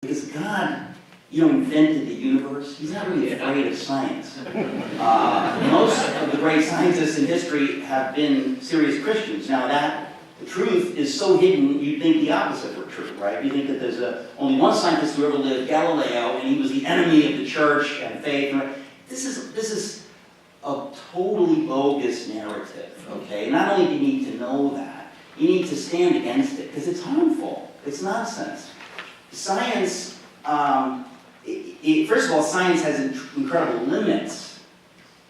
Because God, invented the universe. He's not really afraid of science. Most of the great scientists in history have been serious Christians. Now the truth is so hidden, you'd think the opposite were true, right? You think that there's only one scientist who ever lived, Galileo, and he was the enemy of the church and faith. This is a totally bogus narrative, okay? Not only do you need to know that, you need to stand against it, because it's harmful. It's nonsense. Science, first of all, science has incredible limits,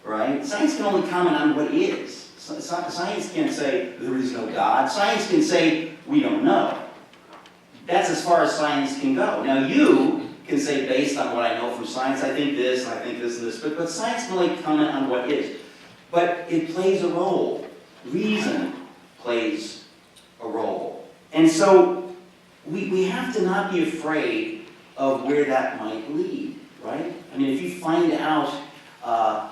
right? Science can only comment on what is. Science can't say there is no God. Science can say we don't know. That's as far as science can go. Now you can say, based on what I know from science, I think this, and I think this and this, but science can only comment on what is. But it plays a role. Reason plays a role. And so we have to not be afraid of where that might lead, right? I mean, if you find out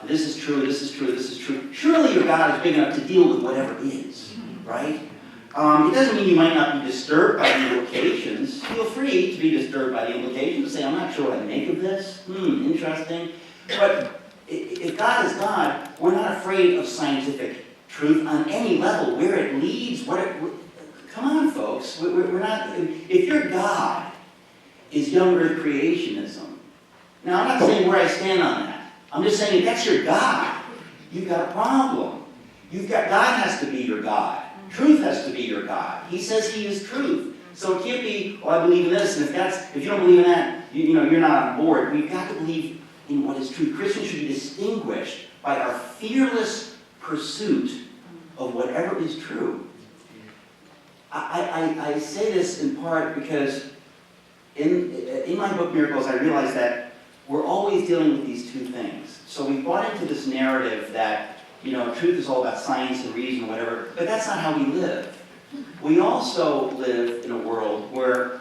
this is true, this is true, this is true, surely your God is big enough to deal with whatever is, right? It doesn't mean you might not be disturbed by the implications. Feel free to be disturbed by the implications. Say, I'm not sure what I make of this. Interesting. But if God is God, we're not afraid of scientific truth on any level. Where it leads, come on, folks. We're not. If your God is young Earth creationism, now I'm not saying where I stand on that. I'm just saying if that's your God, you've got a problem. God has to be your God. Truth has to be your God. He says he is truth. So it can't be, I believe in this, and if you don't believe in that, you're not on board. We've got to believe in what is true. Christians should be distinguished by our fearless pursuit of whatever is true. I say this in part because in my book, Miracles, I realized that we're always dealing with these two things. So we bought into this narrative that truth is all about science and reason, whatever, but that's not how we live. We also live in a world where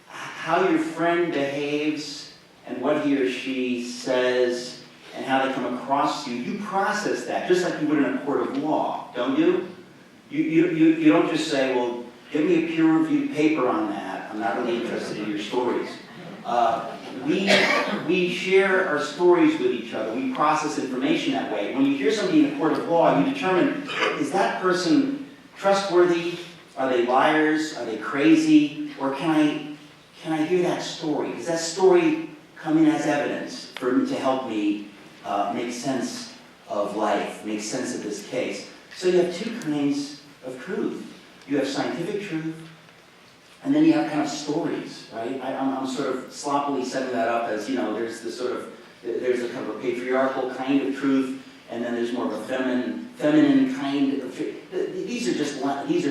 how your friend behaves and what he or she says and how they come across you process that just like you would in a court of law, don't you? You don't just say, well, give me a peer-reviewed paper on that. I'm not really interested in your stories. We share our stories with each other. We process information that way. When you hear somebody in a court of law, you determine, is that person trustworthy? Are they liars? Are they crazy? Or can I hear that story? Does that story come in as evidence to help me make sense of life, make sense of this case? So you have two kinds of truth. You have scientific truth, and then you have kind of stories, right? I'm sort of sloppily setting that up as, there's there's a kind of a patriarchal kind of truth, and then there's more of a feminine kind of truth. These are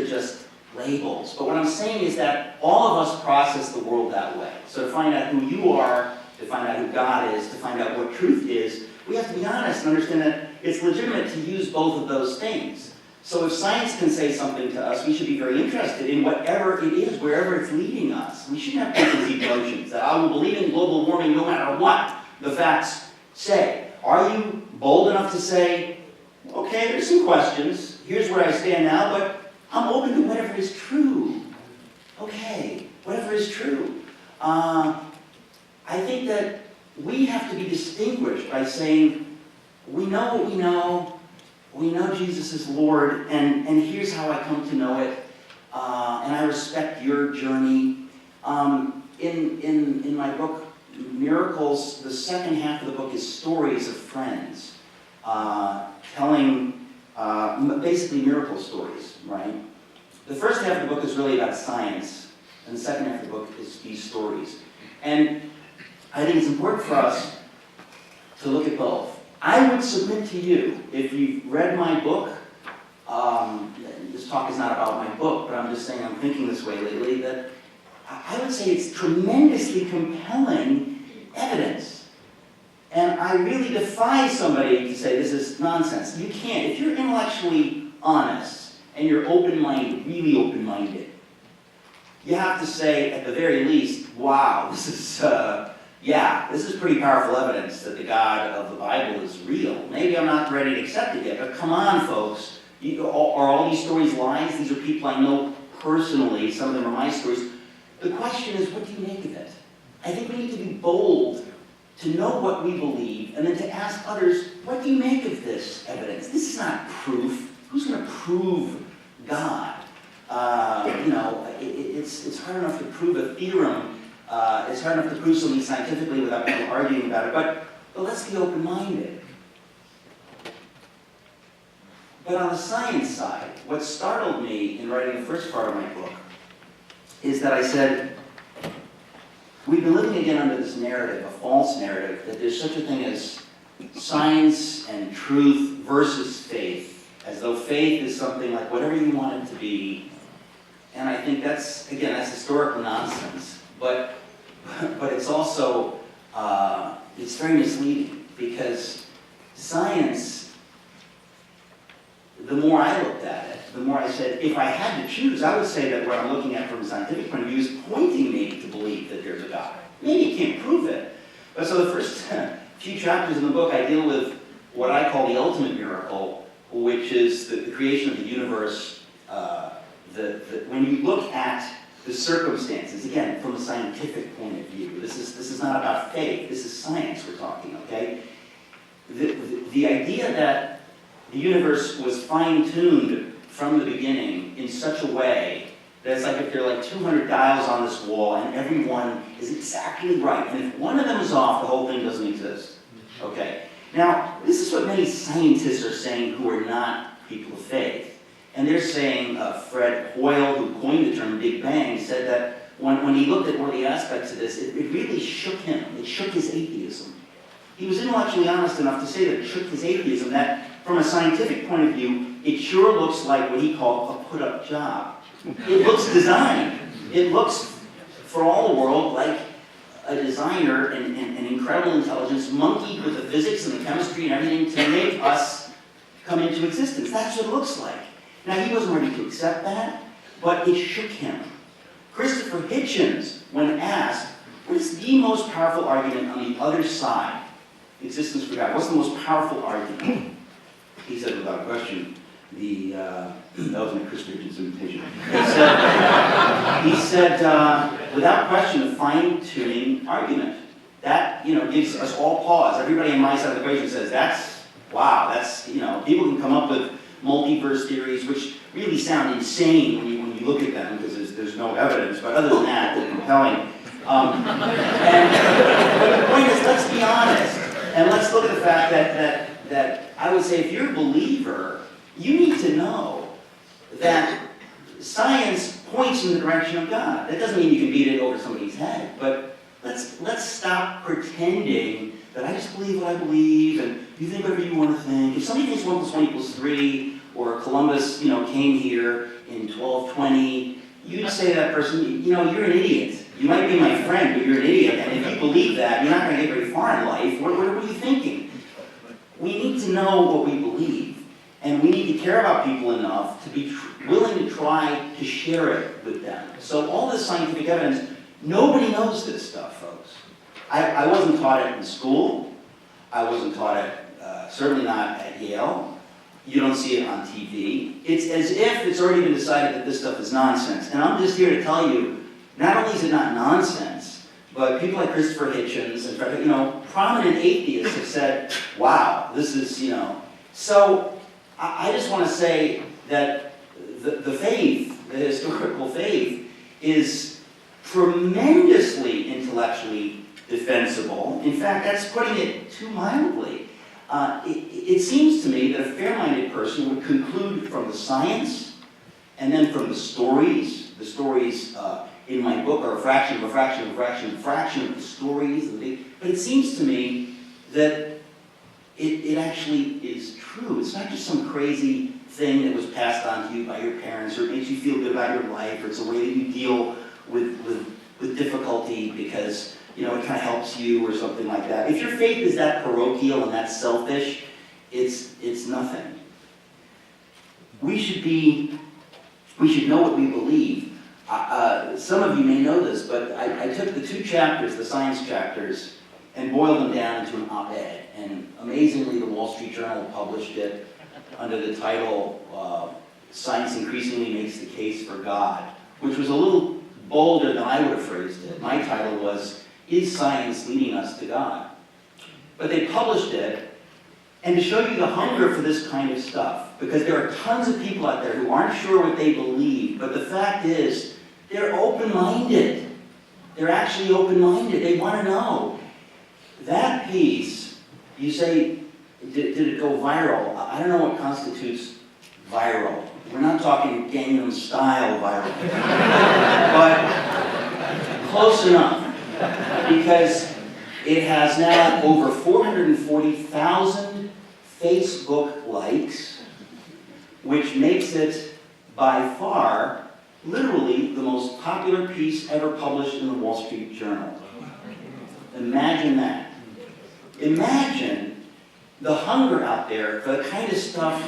just labels. But what I'm saying is that all of us process the world that way. So to find out who you are, to find out who God is, to find out what truth is, we have to be honest and understand that it's legitimate to use both of those things. So if science can say something to us, we should be very interested in whatever it is, wherever it's leading us. We shouldn't have preconceived notions that I will believe in global warming no matter what the facts say. Are you bold enough to say, okay, there's some questions, here's where I stand now, but I'm open to whatever is true. Okay, whatever is true. I think that we have to be distinguished by saying, we know what we know, we know Jesus is Lord, and here's how I come to know it, and I respect your journey. In my book, Miracles, the second half of the book is stories of friends, telling basically miracle stories, right? The first half of the book is really about science, and the second half of the book is these stories. And I think it's important for us to look at both. I would submit to you, if you've read my book, this talk is not about my book, but I'm just saying I'm thinking this way lately, that I would say it's tremendously compelling evidence. And I really defy somebody to say this is nonsense. You can't. If you're intellectually honest and you're open-minded, really open-minded, you have to say, at the very least, wow, this is pretty powerful evidence that the God of the Bible is real. Maybe I'm not ready to accept it yet, but come on, folks. Are all these stories lies? These are people I know personally. Some of them are my stories. The question is, what do you make of it? I think we need to be bold to know what we believe, and then to ask others, what do you make of this evidence? This is not proof. Who's going to prove God? It's hard enough to prove a theorem. It's hard enough to prove something scientifically without people arguing about it. But let's be open-minded. But on the science side, what startled me in writing the first part of my book is that I said, we've been living again under this narrative, a false narrative, that there's such a thing as science and truth versus faith, as though faith is something like whatever you want it to be. And I think that's historical nonsense. But it's also, it's very misleading, because science, the more I looked at it, the more I said, if I had to choose, I would say that what I'm looking at from a scientific point of view is pointing me to believe that there's a God. Maybe you can't prove it. But so the first few chapters in the book, I deal with what I call the ultimate miracle, which is the creation of the universe. When you look at the circumstances, again, from a scientific point of view, this is not about faith, this is science we're talking, okay? The idea that the universe was fine-tuned from the beginning in such a way that it's like if there are like 200 dials on this wall and every one is exactly right, and if one of them is off, the whole thing doesn't exist, okay? Now, this is what many scientists are saying who are not people of faith. And they're saying, Fred Hoyle, who coined the term Big Bang, said that when he looked at one of the aspects of this, it really shook him. It shook his atheism. He was intellectually honest enough to say that it shook his atheism, that from a scientific point of view, it sure looks like what he called a put-up job. It looks designed. It looks, for all the world, like a designer and incredible intelligence monkeyed with the physics and the chemistry and everything to make us come into existence. That's what it looks like. Now, he wasn't ready to accept that, but it shook him. Christopher Hitchens, when asked, what is the most powerful argument on the other side, existence for God? What's the most powerful argument? He said, without question, that was my Christopher Hitchens invitation. He said, without question, the fine-tuning argument. That, gives us all pause. Everybody on my side of the equation says, wow, people can come up with multiverse theories, which really sound insane when you look at them, because there's no evidence, but other than that, they're compelling. But the point is, let's be honest, and let's look at the fact that I would say if you're a believer, you need to know that science points in the direction of God. That doesn't mean you can beat it over somebody's head, but let's stop pretending that I just believe what I believe, and you think whatever you want to think. If somebody thinks 1 + 1 = 3, or Columbus, came here in 1220, you'd say to that person, you're an idiot. You might be my friend, but you're an idiot. And if you believe that, you're not going to get very far in life. What are you thinking? We need to know what we believe, and we need to care about people enough to be willing to try to share it with them. So all this scientific evidence, nobody knows this stuff, folks. I wasn't taught it in school. I wasn't taught it, certainly not at Yale. You don't see it on TV. It's as if it's already been decided that this stuff is nonsense. And I'm just here to tell you, not only is it not nonsense, but people like Christopher Hitchens and prominent atheists have said, wow, this is, So I just want to say that the faith, the historical faith, is tremendously intellectually defensible. In fact, that's putting it too mildly. It seems to me that a fair-minded person would conclude from the science and then from the stories in my book are a fraction of a fraction of a fraction of a fraction of the stories. But it seems to me that it actually is true. It's not just some crazy thing that was passed on to you by your parents, or it makes you feel good about your life, or it's a way that you deal with difficulty because it kind of helps you or something like that. If your faith is that parochial and that selfish, it's nothing. We should know what we believe. Some of you may know this, but I took the 2 chapters, the science chapters, and boiled them down into an op-ed. And amazingly, the Wall Street Journal published it under the title, Science Increasingly Makes the Case for God, which was a little bolder than I would have phrased it. My title was, Is science leading us to God? But they published it, and to show you the hunger for this kind of stuff, because there are tons of people out there who aren't sure what they believe, but the fact is, they're open-minded. They're actually open-minded. They want to know. That piece, you say, did it go viral? I don't know what constitutes viral. We're not talking Gangnam Style viral. But close enough. Because it has now over 440,000 Facebook likes, which makes it by far, literally, the most popular piece ever published in the Wall Street Journal. Imagine that. Imagine the hunger out there for the kind of stuff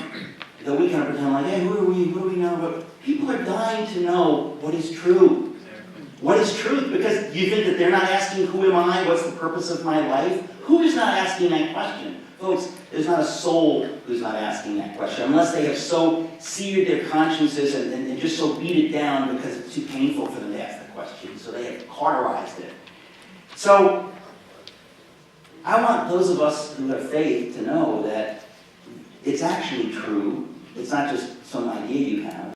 that we kind of pretend like, hey, who are we? What do we know? But people are dying to know what is true. What is truth? Because you think that they're not asking, who am I? What's the purpose of my life? Who is not asking that question? Folks, there's not a soul who's not asking that question, unless they have so seared their consciences and just so beat it down because it's too painful for them to ask the question. So they have cauterized it. So I want those of us who have faith to know that it's actually true. It's not just some idea you have.